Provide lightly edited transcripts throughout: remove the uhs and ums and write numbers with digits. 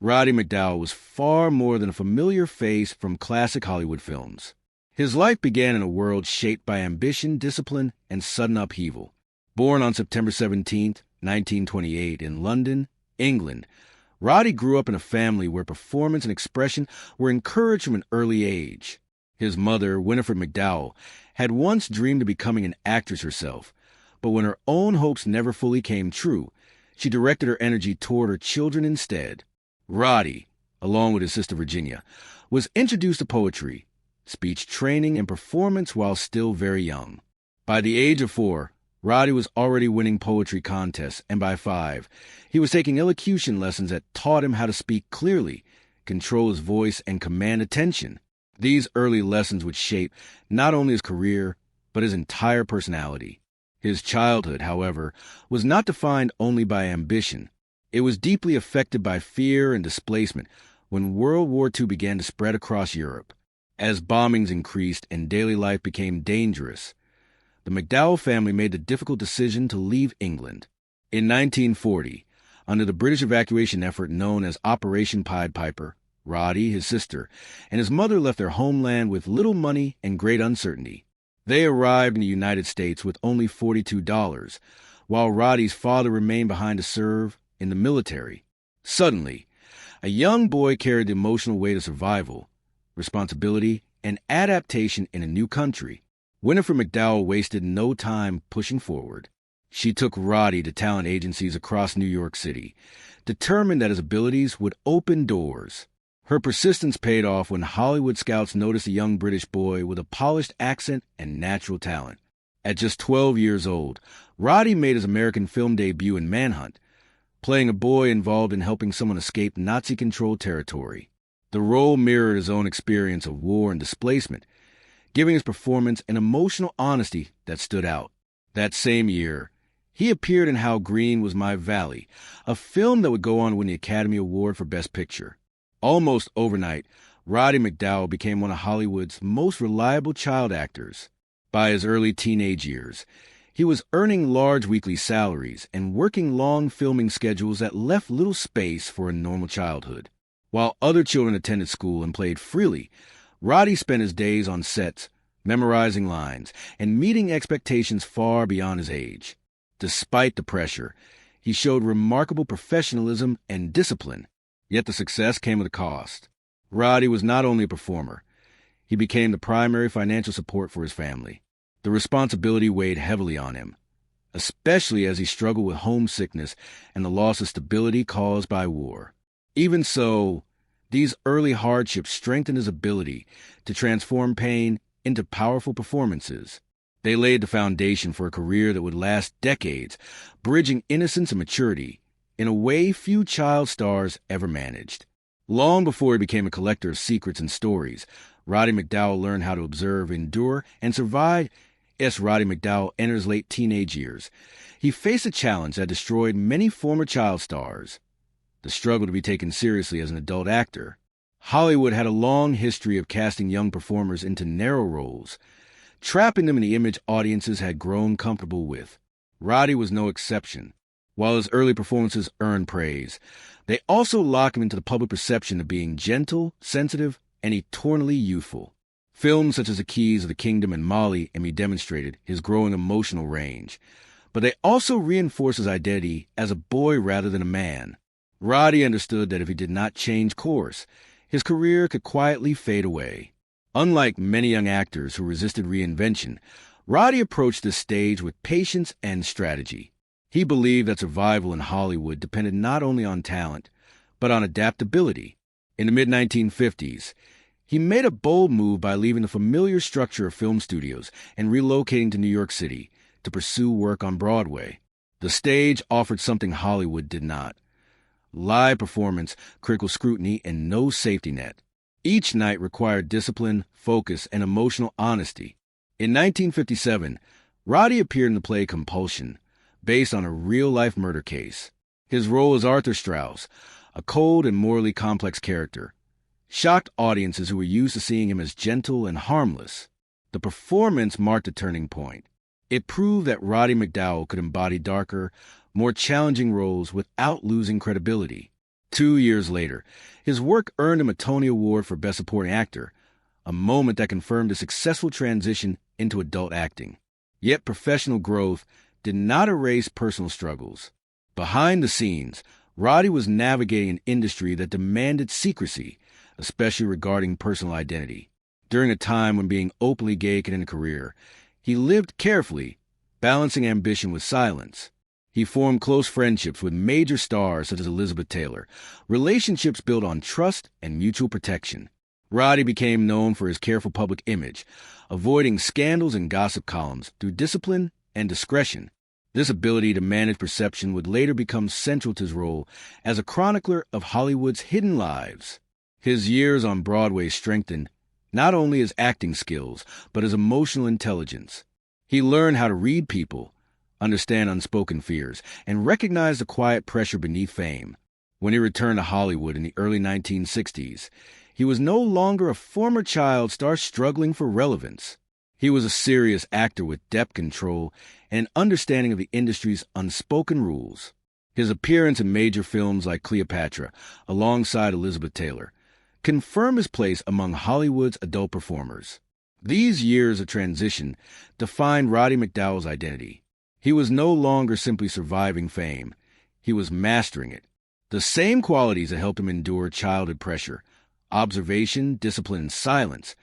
Roddy McDowall was far more than a familiar face from classic Hollywood films. His life began in a world shaped by ambition, discipline, and sudden upheaval. Born on September 17, 1928, in London, England, Roddy grew up in a family where performance and expression were encouraged from an early age. His mother, Winifred McDowall, had once dreamed of becoming an actress herself, but when her own hopes never fully came true, she directed her energy toward her children instead. Roddy, along with his sister Virginia, was introduced to poetry, speech training, and performance while still very young. By the age of 4, Roddy was already winning poetry contests, and by 5, he was taking elocution lessons that taught him how to speak clearly, control his voice, and command attention. These early lessons would shape not only his career, but his entire personality. His childhood, however, was not defined only by ambition. It was deeply affected by fear and displacement when World War II began to spread across Europe. As bombings increased and daily life became dangerous, the McDowall family made the difficult decision to leave England. In 1940, under the British evacuation effort known as Operation Pied Piper, Roddy, his sister, and his mother left their homeland with little money and great uncertainty. They arrived in the United States with only $42, while Roddy's father remained behind to serve in the military. Suddenly, a young boy carried the emotional weight of survival, responsibility, and adaptation in a new country. Winifred McDowall wasted no time pushing forward. She took Roddy to talent agencies across New York City, determined that his abilities would open doors. Her persistence paid off when Hollywood scouts noticed a young British boy with a polished accent and natural talent. At just 12 years old, Roddy made his American film debut in Manhunt, playing a boy involved in helping someone escape Nazi-controlled territory. The role mirrored his own experience of war and displacement, giving his performance an emotional honesty that stood out. That same year, he appeared in How Green Was My Valley, a film that would go on to win the Academy Award for Best Picture. Almost overnight, Roddy McDowall became one of Hollywood's most reliable child actors. By his early teenage years, he was earning large weekly salaries and working long filming schedules that left little space for a normal childhood. While other children attended school and played freely, Roddy spent his days on sets, memorizing lines, and meeting expectations far beyond his age. Despite the pressure, he showed remarkable professionalism and discipline, yet the success came at a cost. Roddy was not only a performer, he became the primary financial support for his family. The responsibility weighed heavily on him, especially as he struggled with homesickness and the loss of stability caused by war. Even so, these early hardships strengthened his ability to transform pain into powerful performances. They laid the foundation for a career that would last decades, bridging innocence and maturity in a way few child stars ever managed. Long before he became a collector of secrets and stories, Roddy McDowall learned how to observe, endure, and survive. As Roddy McDowall entered his late teenage years, he faced a challenge that destroyed many former child stars: the struggle to be taken seriously as an adult actor. Hollywood had a long history of casting young performers into narrow roles, trapping them in the image audiences had grown comfortable with. Roddy was no exception. While his early performances earned praise, they also locked him into the public perception of being gentle, sensitive, and eternally youthful. Films such as The Keys of the Kingdom and Molly and Me demonstrated his growing emotional range, but they also reinforced his identity as a boy rather than a man. Roddy understood that if he did not change course, his career could quietly fade away. Unlike many young actors who resisted reinvention, Roddy approached this stage with patience and strategy. He believed that survival in Hollywood depended not only on talent, but on adaptability. In the mid-1950s, he made a bold move by leaving the familiar structure of film studios and relocating to New York City to pursue work on Broadway. The stage offered something Hollywood did not: live performance, critical scrutiny, and no safety net. Each night required discipline, focus, and emotional honesty. In 1957, Roddy appeared in the play Compulsion, based on a real-life murder case. His role as Arthur Strauss, a cold and morally complex character, shocked audiences who were used to seeing him as gentle and harmless. The performance marked a turning point. It proved that Roddy McDowall could embody darker, more challenging roles without losing credibility. 2 years later, his work earned him a Tony Award for Best Supporting Actor, a moment that confirmed a successful transition into adult acting. Yet professional growth did not erase personal struggles. Behind the scenes, Roddy was navigating an industry that demanded secrecy, especially regarding personal identity. During a time when being openly gay could end a career, he lived carefully, balancing ambition with silence. He formed close friendships with major stars such as Elizabeth Taylor, relationships built on trust and mutual protection. Roddy became known for his careful public image, avoiding scandals and gossip columns through discipline and discretion. This ability to manage perception would later become central to his role as a chronicler of Hollywood's hidden lives. His years on Broadway strengthened not only his acting skills, but his emotional intelligence. He learned how to read people, understand unspoken fears, and recognize the quiet pressure beneath fame. When he returned to Hollywood in the early 1960s, he was no longer a former child star struggling for relevance. He was a serious actor with depth control and an understanding of the industry's unspoken rules. His appearance in major films like Cleopatra, alongside Elizabeth Taylor, confirmed his place among Hollywood's adult performers. These years of transition defined Roddy McDowall's identity. He was no longer simply surviving fame. He was mastering it. The same qualities that helped him endure childhood pressure, observation, discipline, and silence,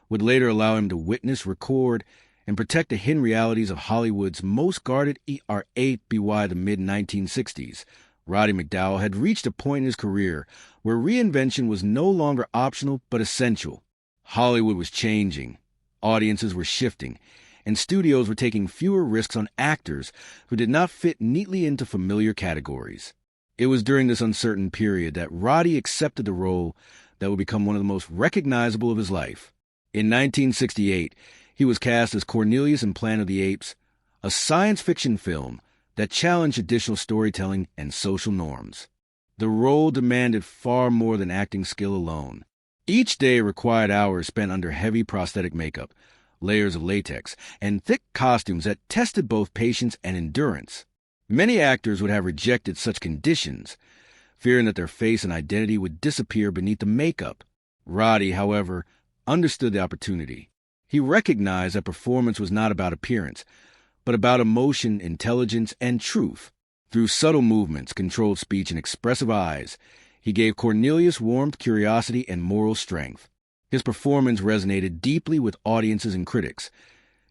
would later allow him to witness, record, and protect the hidden realities of Hollywood's most guarded age by the mid-1960s. Roddy McDowall had reached a point in his career where reinvention was no longer optional but essential. Hollywood was changing, audiences were shifting, and studios were taking fewer risks on actors who did not fit neatly into familiar categories. It was during this uncertain period that Roddy accepted the role that would become one of the most recognizable of his life. In 1968, he was cast as Cornelius in Planet of the Apes, a science fiction film that challenged traditional storytelling and social norms. The role demanded far more than acting skill alone. Each day required hours spent under heavy prosthetic makeup, layers of latex, and thick costumes that tested both patience and endurance. Many actors would have rejected such conditions, fearing that their face and identity would disappear beneath the makeup. Roddy, however, understood the opportunity. He recognized that performance was not about appearance, but about emotion, intelligence, and truth. Through subtle movements, controlled speech, and expressive eyes, he gave Cornelius warmth, curiosity, and moral strength. His performance resonated deeply with audiences and critics,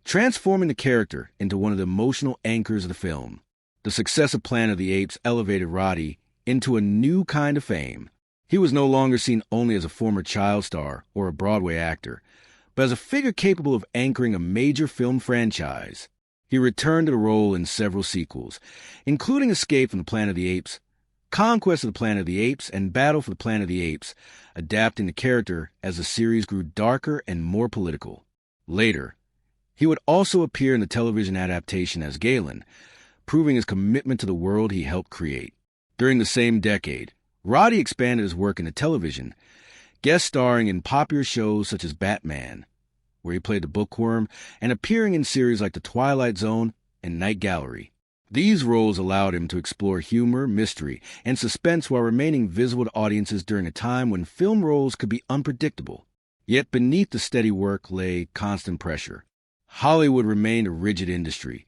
transforming the character into one of the emotional anchors of the film. The success of Planet of the Apes elevated Roddy into a new kind of fame. He was no longer seen only as a former child star or a Broadway actor, but as a figure capable of anchoring a major film franchise. He returned to the role in several sequels, including Escape from the Planet of the Apes, Conquest of the Planet of the Apes, and Battle for the Planet of the Apes, adapting the character as the series grew darker and more political. Later, he would also appear in the television adaptation as Galen, proving his commitment to the world he helped create. During the same decade, Roddy expanded his work into television, guest starring in popular shows such as Batman, where he played the Bookworm, and appearing in series like The Twilight Zone and Night Gallery. These roles allowed him to explore humor, mystery, and suspense while remaining visible to audiences during a time when film roles could be unpredictable. Yet beneath the steady work lay constant pressure. Hollywood remained a rigid industry,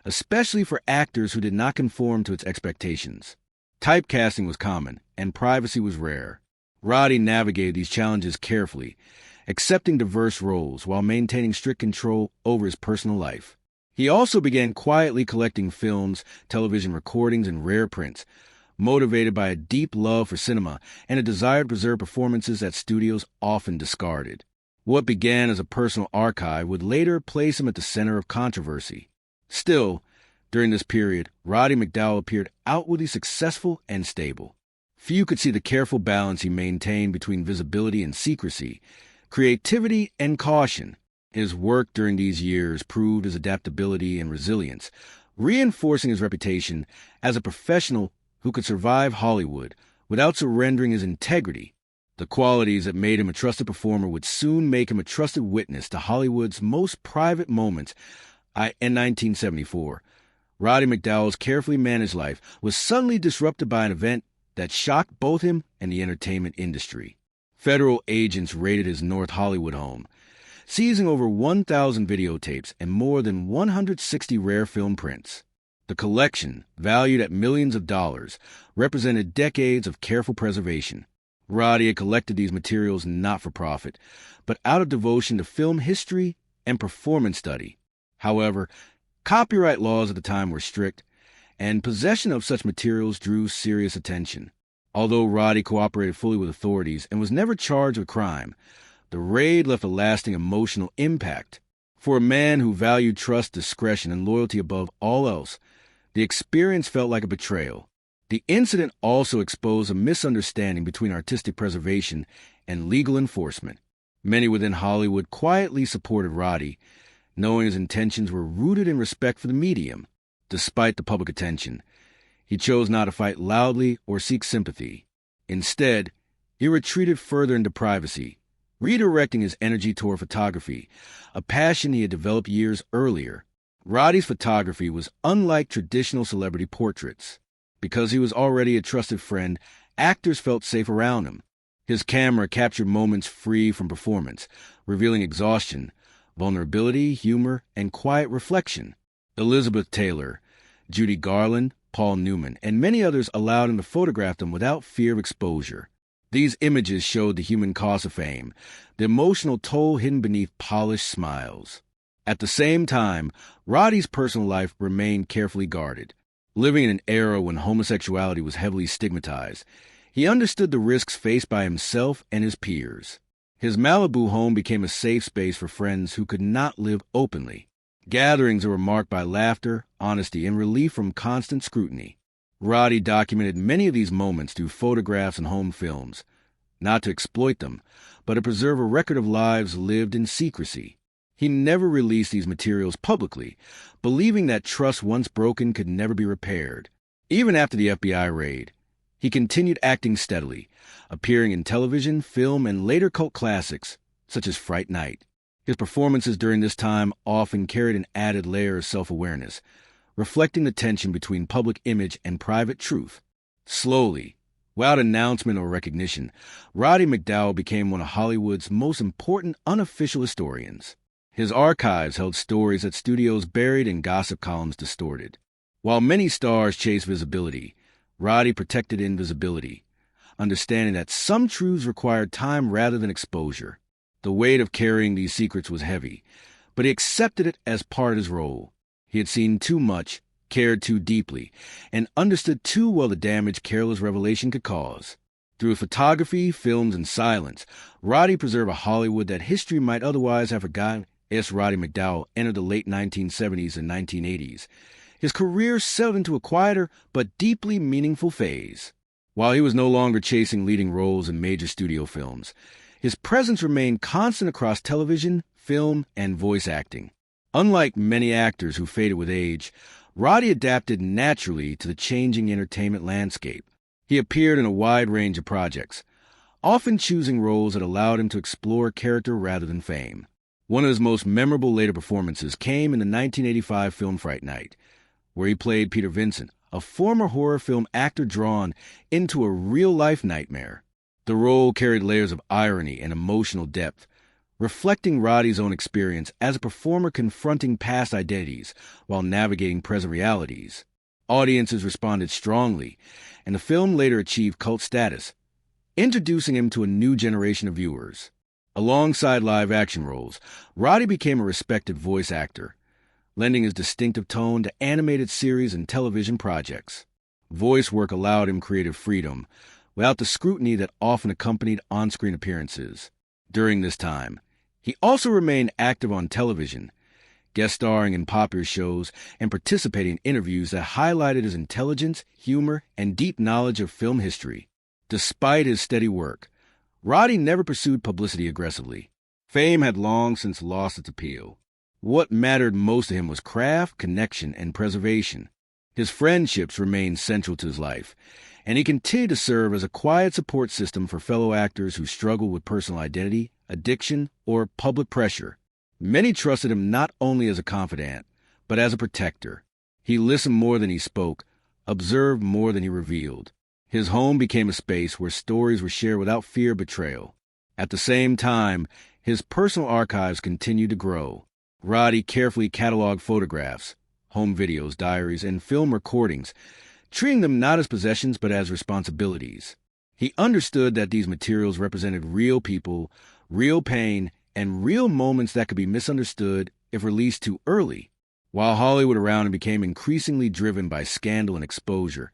especially for actors who did not conform to its expectations. Typecasting was common, and privacy was rare. Roddy navigated these challenges carefully, accepting diverse roles while maintaining strict control over his personal life. He also began quietly collecting films, television recordings, and rare prints, motivated by a deep love for cinema and a desire to preserve performances that studios often discarded. What began as a personal archive would later place him at the center of controversy. Still, during this period, Roddy McDowall appeared outwardly successful and stable. Few could see the careful balance he maintained between visibility and secrecy, creativity and caution. His work during these years proved his adaptability and resilience, reinforcing his reputation as a professional who could survive Hollywood without surrendering his integrity. The qualities that made him a trusted performer would soon make him a trusted witness to Hollywood's most private moments. In 1974, Roddy McDowall's carefully managed life was suddenly disrupted by an event that shocked both him and the entertainment industry. Federal agents raided his North Hollywood home, seizing over 1,000 videotapes and more than 160 rare film prints. The collection, valued at millions of dollars, represented decades of careful preservation. Roddy had collected these materials not for profit, but out of devotion to film history and performance study. However, copyright laws at the time were strict, and possession of such materials drew serious attention. Although Roddy cooperated fully with authorities and was never charged with crime, the raid left a lasting emotional impact. For a man who valued trust, discretion, and loyalty above all else, the experience felt like a betrayal. The incident also exposed a misunderstanding between artistic preservation and legal enforcement. Many within Hollywood quietly supported Roddy, knowing his intentions were rooted in respect for the medium. Despite the public attention, he chose not to fight loudly or seek sympathy. Instead, he retreated further into privacy, redirecting his energy toward photography, a passion he had developed years earlier. Roddy's photography was unlike traditional celebrity portraits. Because he was already a trusted friend, actors felt safe around him. His camera captured moments free from performance, revealing exhaustion, vulnerability, humor, and quiet reflection. Elizabeth Taylor, Judy Garland, Paul Newman, and many others allowed him to photograph them without fear of exposure. These images showed the human cost of fame, the emotional toll hidden beneath polished smiles. At the same time, Roddy's personal life remained carefully guarded. Living in an era when homosexuality was heavily stigmatized, he understood the risks faced by himself and his peers. His Malibu home became a safe space for friends who could not live openly. Gatherings were marked by laughter, honesty, and relief from constant scrutiny. Roddy documented many of these moments through photographs and home films, not to exploit them, but to preserve a record of lives lived in secrecy. He never released these materials publicly, believing that trust once broken could never be repaired. Even after the FBI raid, he continued acting steadily, appearing in television, film, and later cult classics, such as Fright Night. His performances during this time often carried an added layer of self-awareness, reflecting the tension between public image and private truth. Slowly, without announcement or recognition, Roddy McDowall became one of Hollywood's most important unofficial historians. His archives held stories that studios buried and gossip columns distorted. While many stars chased visibility, Roddy protected invisibility, understanding that some truths required time rather than exposure. The weight of carrying these secrets was heavy, but he accepted it as part of his role. He had seen too much, cared too deeply, and understood too well the damage careless revelation could cause. Through photography, films, and silence, Roddy preserved a Hollywood that history might otherwise have forgotten. As Roddy McDowall entered the late 1970s and 1980s, his career settled into a quieter but deeply meaningful phase. While he was no longer chasing leading roles in major studio films, his presence remained constant across television, film, and voice acting. Unlike many actors who faded with age, Roddy adapted naturally to the changing entertainment landscape. He appeared in a wide range of projects, often choosing roles that allowed him to explore character rather than fame. One of his most memorable later performances came in the 1985 film Fright Night, where he played Peter Vincent, a former horror film actor drawn into a real-life nightmare. The role carried layers of irony and emotional depth, reflecting Roddy's own experience as a performer confronting past identities while navigating present realities. Audiences responded strongly, and the film later achieved cult status, introducing him to a new generation of viewers. Alongside live-action roles, Roddy became a respected voice actor, lending his distinctive tone to animated series and television projects. Voice work allowed him creative freedom, without the scrutiny that often accompanied on-screen appearances. During this time, he also remained active on television, guest starring in popular shows and participating in interviews that highlighted his intelligence, humor, and deep knowledge of film history. Despite his steady work, Roddy never pursued publicity aggressively. Fame had long since lost its appeal. What mattered most to him was craft, connection, and preservation. His friendships remained central to his life, and he continued to serve as a quiet support system for fellow actors who struggled with personal identity, addiction, or public pressure. Many trusted him not only as a confidant, but as a protector. He listened more than he spoke, observed more than he revealed. His home became a space where stories were shared without fear of betrayal. At the same time, his personal archives continued to grow. Roddy carefully cataloged photographs, home videos, diaries, and film recordings, treating them not as possessions but as responsibilities. He understood that these materials represented real people, real pain, and real moments that could be misunderstood if released too early. While Hollywood around him became increasingly driven by scandal and exposure,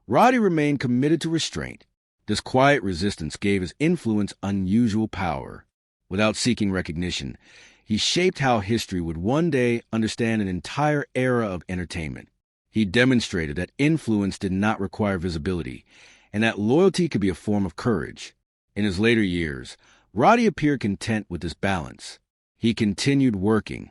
Roddy remained committed to restraint. This quiet resistance gave his influence unusual power. Without seeking recognition, he shaped how history would one day understand an entire era of entertainment. He demonstrated that influence did not require visibility, and that loyalty could be a form of courage. In his later years, Roddy appeared content with this balance. He continued working,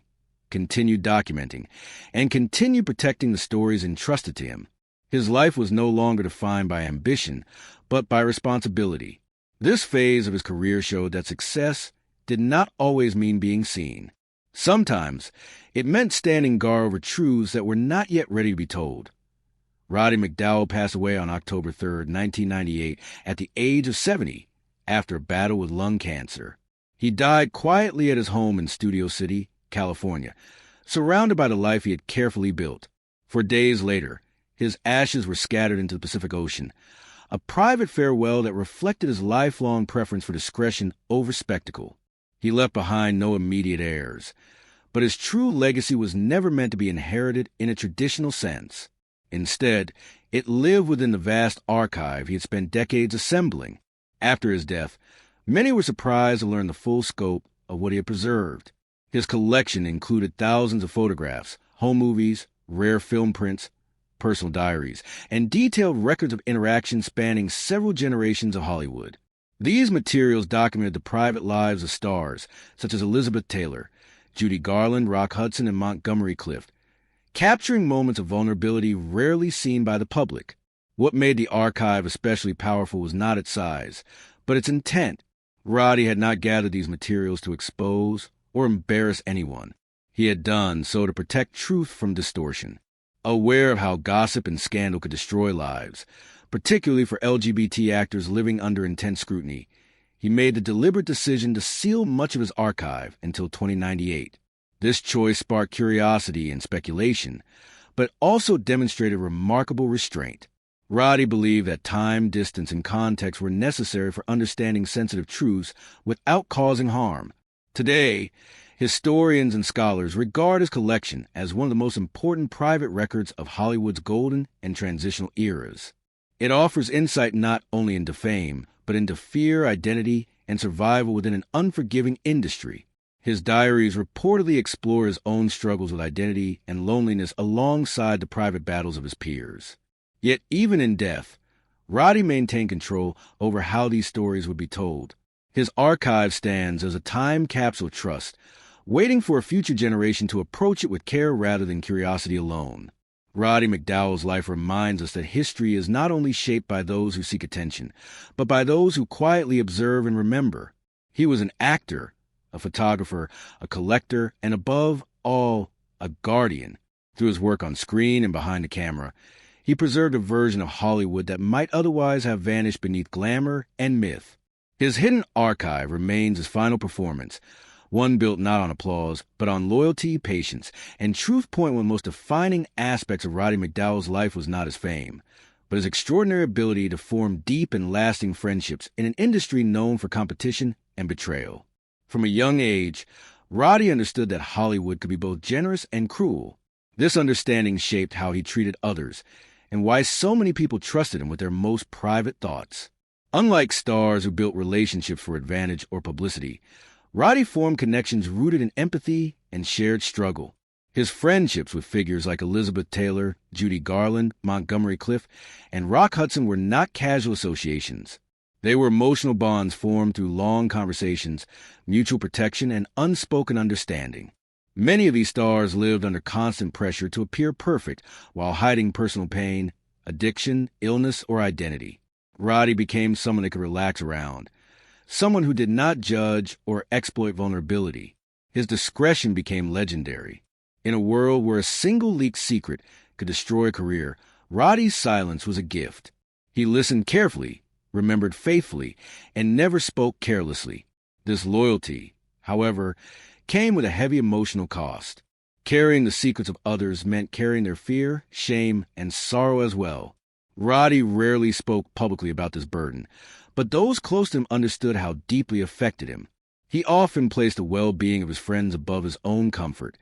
continued documenting, and continued protecting the stories entrusted to him. His life was no longer defined by ambition, but by responsibility. This phase of his career showed that success did not always mean being seen. Sometimes, it meant standing guard over truths that were not yet ready to be told. Roddy McDowall passed away on October 3, 1998, at the age of 70, after a battle with lung cancer. He died quietly at his home in Studio City, California, surrounded by the life he had carefully built. For days later, his ashes were scattered into the Pacific Ocean, a private farewell that reflected his lifelong preference for discretion over spectacle. He left behind no immediate heirs, but his true legacy was never meant to be inherited in a traditional sense. Instead, it lived within the vast archive he had spent decades assembling. After his death, many were surprised to learn the full scope of what he had preserved. His collection included thousands of photographs, home movies, rare film prints, personal diaries, and detailed records of interactions spanning several generations of Hollywood. These materials documented the private lives of stars such as Elizabeth Taylor, Judy Garland, Rock Hudson, and Montgomery Clift, capturing moments of vulnerability rarely seen by the public. What made the archive especially powerful was not its size, but its intent. Roddy had not gathered these materials to expose or embarrass anyone. He had done so to protect truth from distortion. Aware of how gossip and scandal could destroy lives, particularly for LGBT actors living under intense scrutiny, he made the deliberate decision to seal much of his archive until 2098. This choice sparked curiosity and speculation, but also demonstrated remarkable restraint. Roddy believed that time, distance, and context were necessary for understanding sensitive truths without causing harm. Today, historians and scholars regard his collection as one of the most important private records of Hollywood's golden and transitional eras. It offers insight not only into fame, but into fear, identity, and survival within an unforgiving industry. His diaries reportedly explore his own struggles with identity and loneliness alongside the private battles of his peers. Yet even in death, Roddy maintained control over how these stories would be told. His archive stands as a time capsule trust, waiting for a future generation to approach it with care rather than curiosity alone. Roddy McDowall's life reminds us that history is not only shaped by those who seek attention, but by those who quietly observe and remember. He was an actor, a photographer, a collector, and above all, a guardian. Through his work on screen and behind the camera, he preserved a version of Hollywood that might otherwise have vanished beneath glamour and myth. His hidden archive remains his final performance, one built not on applause, but on loyalty, patience, and truth. One of the most defining aspects of Roddy McDowall's life was not his fame, but his extraordinary ability to form deep and lasting friendships in an industry known for competition and betrayal. From a young age, Roddy understood that Hollywood could be both generous and cruel. This understanding shaped how he treated others, and why so many people trusted him with their most private thoughts. Unlike stars who built relationships for advantage or publicity, Roddy formed connections rooted in empathy and shared struggle. His friendships with figures like Elizabeth Taylor, Judy Garland, Montgomery Clift, and Rock Hudson were not casual associations. They were emotional bonds formed through long conversations, mutual protection, and unspoken understanding. Many of these stars lived under constant pressure to appear perfect while hiding personal pain, addiction, illness, or identity. Roddy became someone they could relax around, someone who did not judge or exploit vulnerability. His discretion became legendary. In a world where a single leaked secret could destroy a career, Roddy's silence was a gift. He listened carefully, remembered faithfully, and never spoke carelessly. This loyalty, however, came with a heavy emotional cost. Carrying the secrets of others meant carrying their fear, shame, and sorrow as well. Roddy rarely spoke publicly about this burden, but those close to him understood how deeply it affected him. He often placed the well-being of his friends above his own comfort,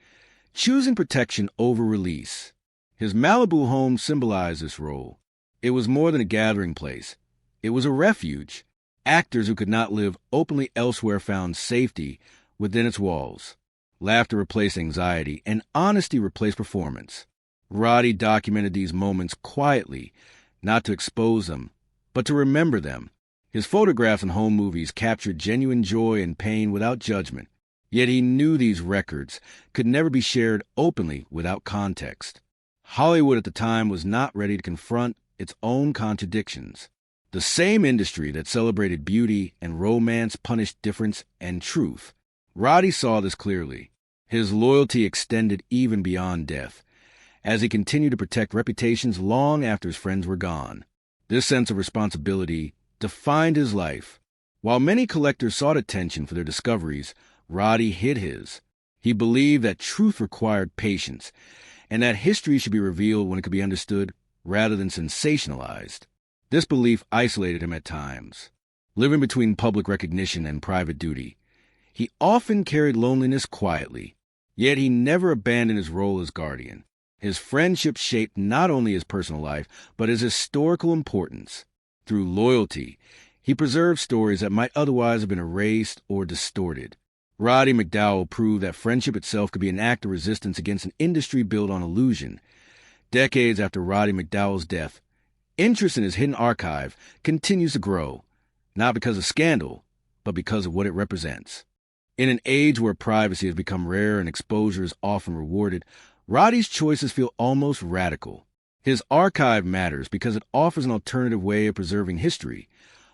choosing protection over release. His Malibu home symbolized this role. It was more than a gathering place. It was a refuge. Actors who could not live openly elsewhere found safety within its walls. Laughter replaced anxiety, and honesty replaced performance. Roddy documented these moments quietly, not to expose them, but to remember them. His photographs and home movies captured genuine joy and pain without judgment. Yet he knew these records could never be shared openly without context. Hollywood at the time was not ready to confront its own contradictions. The same industry that celebrated beauty and romance punished difference and truth. Roddy saw this clearly. His loyalty extended even beyond death, as he continued to protect reputations long after his friends were gone. This sense of responsibility defined his life. While many collectors sought attention for their discoveries, Roddy hid his. He believed that truth required patience, and that history should be revealed when it could be understood rather than sensationalized. This belief isolated him at times. Living between public recognition and private duty, he often carried loneliness quietly, yet he never abandoned his role as guardian. His friendship shaped not only his personal life, but his historical importance. Through loyalty, he preserved stories that might otherwise have been erased or distorted. Roddy McDowall proved that friendship itself could be an act of resistance against an industry built on illusion. Decades after Roddy McDowall's death, interest in his hidden archive continues to grow, not because of scandal, but because of what it represents. In an age where privacy has become rare and exposure is often rewarded, Roddy's choices feel almost radical. His archive matters because it offers an alternative way of preserving history,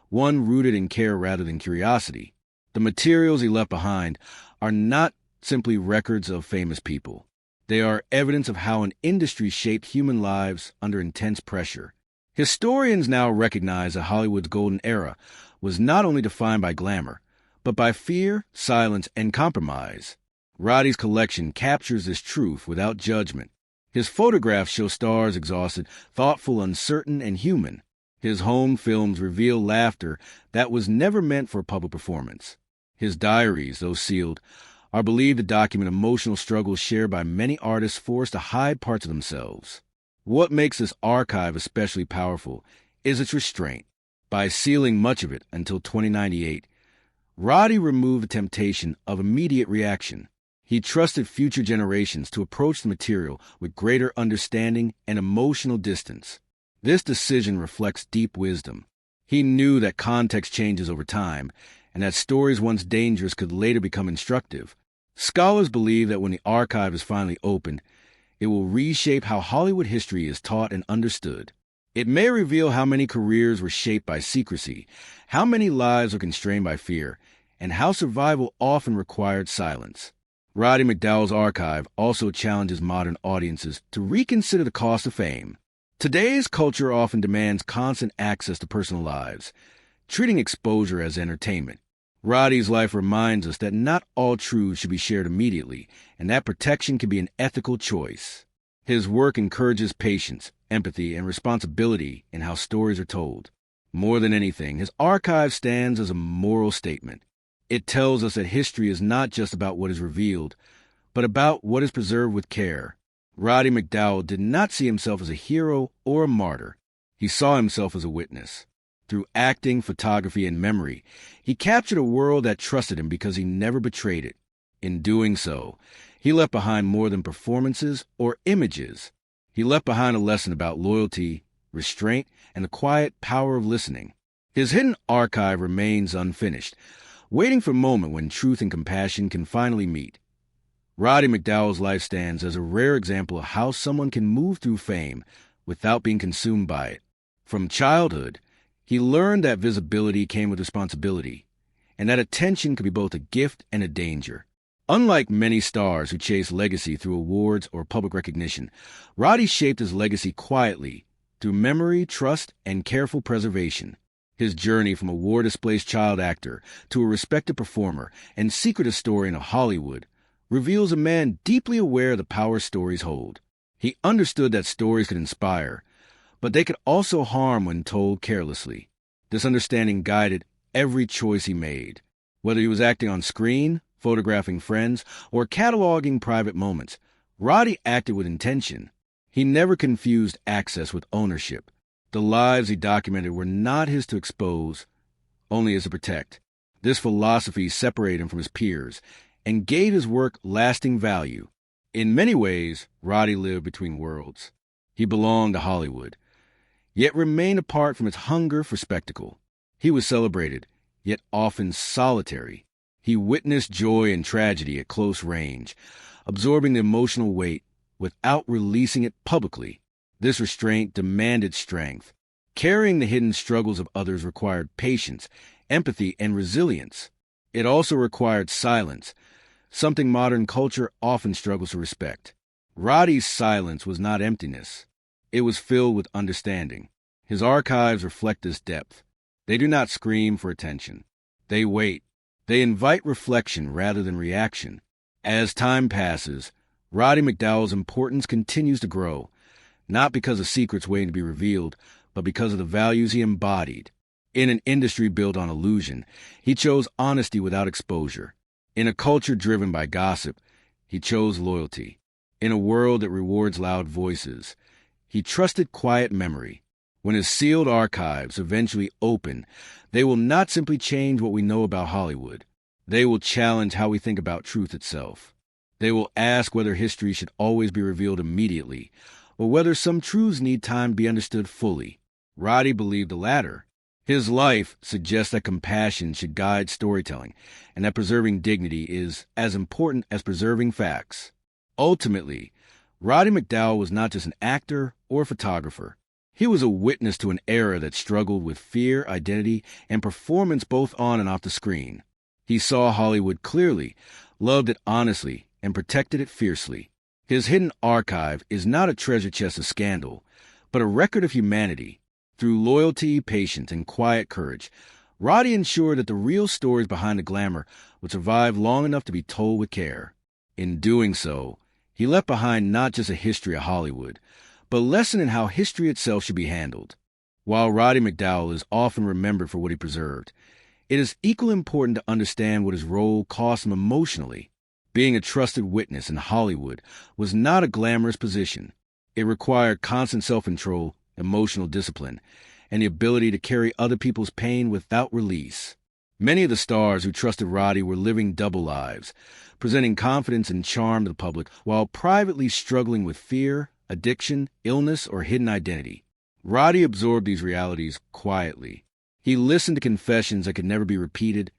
one rooted in care rather than curiosity. The materials he left behind are not simply records of famous people. They are evidence of how an industry shaped human lives under intense pressure. Historians now recognize that Hollywood's golden era was not only defined by glamour, but by fear, silence, and compromise. Roddy's collection captures this truth without judgment. His photographs show stars exhausted, thoughtful, uncertain, and human. His home films reveal laughter that was never meant for public performance. His diaries, though sealed, are believed to document emotional struggles shared by many artists forced to hide parts of themselves. What makes this archive especially powerful is its restraint. By sealing much of it until 2098, Roddy removed the temptation of immediate reaction. He trusted future generations to approach the material with greater understanding and emotional distance. This decision reflects deep wisdom. He knew that context changes over time, and that stories once dangerous could later become instructive. Scholars believe that when the archive is finally opened, it will reshape how Hollywood history is taught and understood. It may reveal how many careers were shaped by secrecy, how many lives were constrained by fear, and how survival often required silence. Roddy McDowall's archive also challenges modern audiences to reconsider the cost of fame. Today's culture often demands constant access to personal lives, treating exposure as entertainment. Roddy's life reminds us that not all truths should be shared immediately, and that protection can be an ethical choice. His work encourages patience, empathy, and responsibility in how stories are told. More than anything, his archive stands as a moral statement. It tells us that history is not just about what is revealed, but about what is preserved with care. Roddy McDowall did not see himself as a hero or a martyr. He saw himself as a witness. Through acting, photography, and memory, he captured a world that trusted him because he never betrayed it. In doing so, he left behind more than performances or images. He left behind a lesson about loyalty, restraint, and the quiet power of listening. His hidden archive remains unfinished, waiting for a moment when truth and compassion can finally meet. Roddy McDowall's life stands as a rare example of how someone can move through fame without being consumed by it. From childhood, he learned that visibility came with responsibility, and that attention could be both a gift and a danger. Unlike many stars who chase legacy through awards or public recognition, Roddy shaped his legacy quietly, through memory, trust, and careful preservation. His journey from a war-displaced child actor to a respected performer and secret historian of Hollywood reveals a man deeply aware of the power stories hold. He understood that stories could inspire, but they could also harm when told carelessly. This understanding guided every choice he made. Whether he was acting on screen, photographing friends, or cataloging private moments, Roddy acted with intention. He never confused access with ownership. The lives he documented were not his to expose, only his to protect. This philosophy separated him from his peers and gave his work lasting value. In many ways, Roddy lived between worlds. He belonged to Hollywood, yet remained apart from its hunger for spectacle. He was celebrated, yet often solitary. He witnessed joy and tragedy at close range, absorbing the emotional weight without releasing it publicly. This restraint demanded strength. Carrying the hidden struggles of others required patience, empathy, and resilience. It also required silence, something modern culture often struggles to respect. Roddy's silence was not emptiness. It was filled with understanding. His archives reflect this depth. They do not scream for attention. They wait. They invite reflection rather than reaction. As time passes, Roddy McDowall's importance continues to grow, not because of secrets waiting to be revealed, but because of the values he embodied. In an industry built on illusion, he chose honesty without exposure. In a culture driven by gossip, he chose loyalty. In a world that rewards loud voices, he trusted quiet memory. When his sealed archives eventually open, they will not simply change what we know about Hollywood. They will challenge how we think about truth itself. They will ask whether history should always be revealed immediately, or whether some truths need time to be understood fully. Roddy believed the latter. His life suggests that compassion should guide storytelling, and that preserving dignity is as important as preserving facts. Ultimately, Roddy McDowall was not just an actor or photographer. He was a witness to an era that struggled with fear, identity, and performance both on and off the screen. He saw Hollywood clearly, loved it honestly, and protected it fiercely. His hidden archive is not a treasure chest of scandal, but a record of humanity. Through loyalty, patience, and quiet courage, Roddy ensured that the real stories behind the glamour would survive long enough to be told with care. In doing so, he left behind not just a history of Hollywood, but a lesson in how history itself should be handled. While Roddy McDowall is often remembered for what he preserved, it is equally important to understand what his role cost him emotionally. Being a trusted witness in Hollywood was not a glamorous position. It required constant self-control, emotional discipline, and the ability to carry other people's pain without release. Many of the stars who trusted Roddy were living double lives, presenting confidence and charm to the public while privately struggling with fear, addiction, illness, or hidden identity. Roddy absorbed these realities quietly. He listened to confessions that could never be repeated,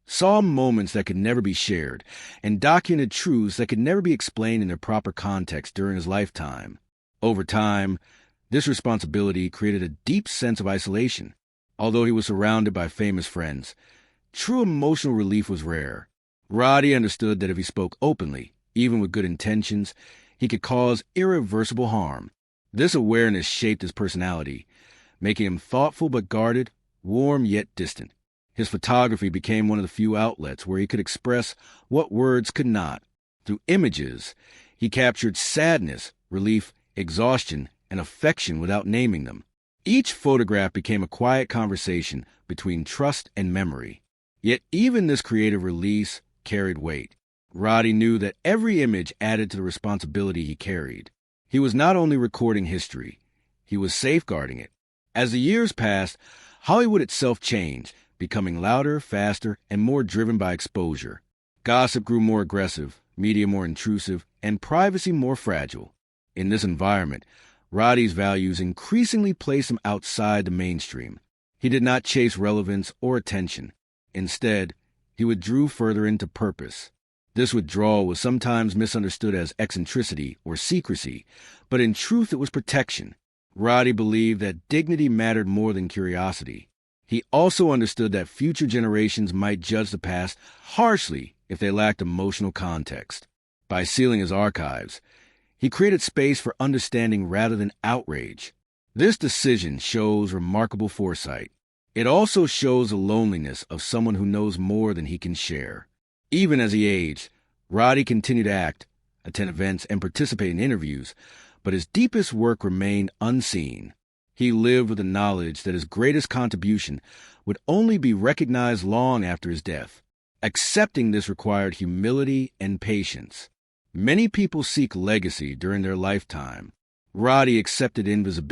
saw moments that could never be shared, and documented truths that could never be explained in their proper context during his lifetime. Over time, this responsibility created a deep sense of isolation. Although he was surrounded by famous friends, true emotional relief was rare. Roddy understood that if he spoke openly, even with good intentions, he could cause irreversible harm. This awareness shaped his personality, making him thoughtful but guarded, warm yet distant. His photography became one of the few outlets where he could express what words could not. Through images, he captured sadness, relief, exhaustion, and affection without naming them. Each photograph became a quiet conversation between trust and memory. Yet even this creative release carried weight. Roddy knew that every image added to the responsibility he carried. He was not only recording history, he was safeguarding it. As the years passed, Hollywood itself changed, becoming louder, faster, and more driven by exposure. Gossip grew more aggressive, media more intrusive, and privacy more fragile. In this environment, Roddy's values increasingly placed him outside the mainstream. He did not chase relevance or attention. Instead, he withdrew further into purpose. This withdrawal was sometimes misunderstood as eccentricity or secrecy, but in truth it was protection. Roddy believed that dignity mattered more than curiosity. He also understood that future generations might judge the past harshly if they lacked emotional context. By sealing his archives, he created space for understanding rather than outrage. This decision shows remarkable foresight. It also shows the loneliness of someone who knows more than he can share. Even as he aged, Roddy continued to act, attend events, and participate in interviews, but his deepest work remained unseen. He lived with the knowledge that his greatest contribution would only be recognized long after his death. Accepting this required humility and patience. Many people seek legacy during their lifetime. Roddy accepted invisibility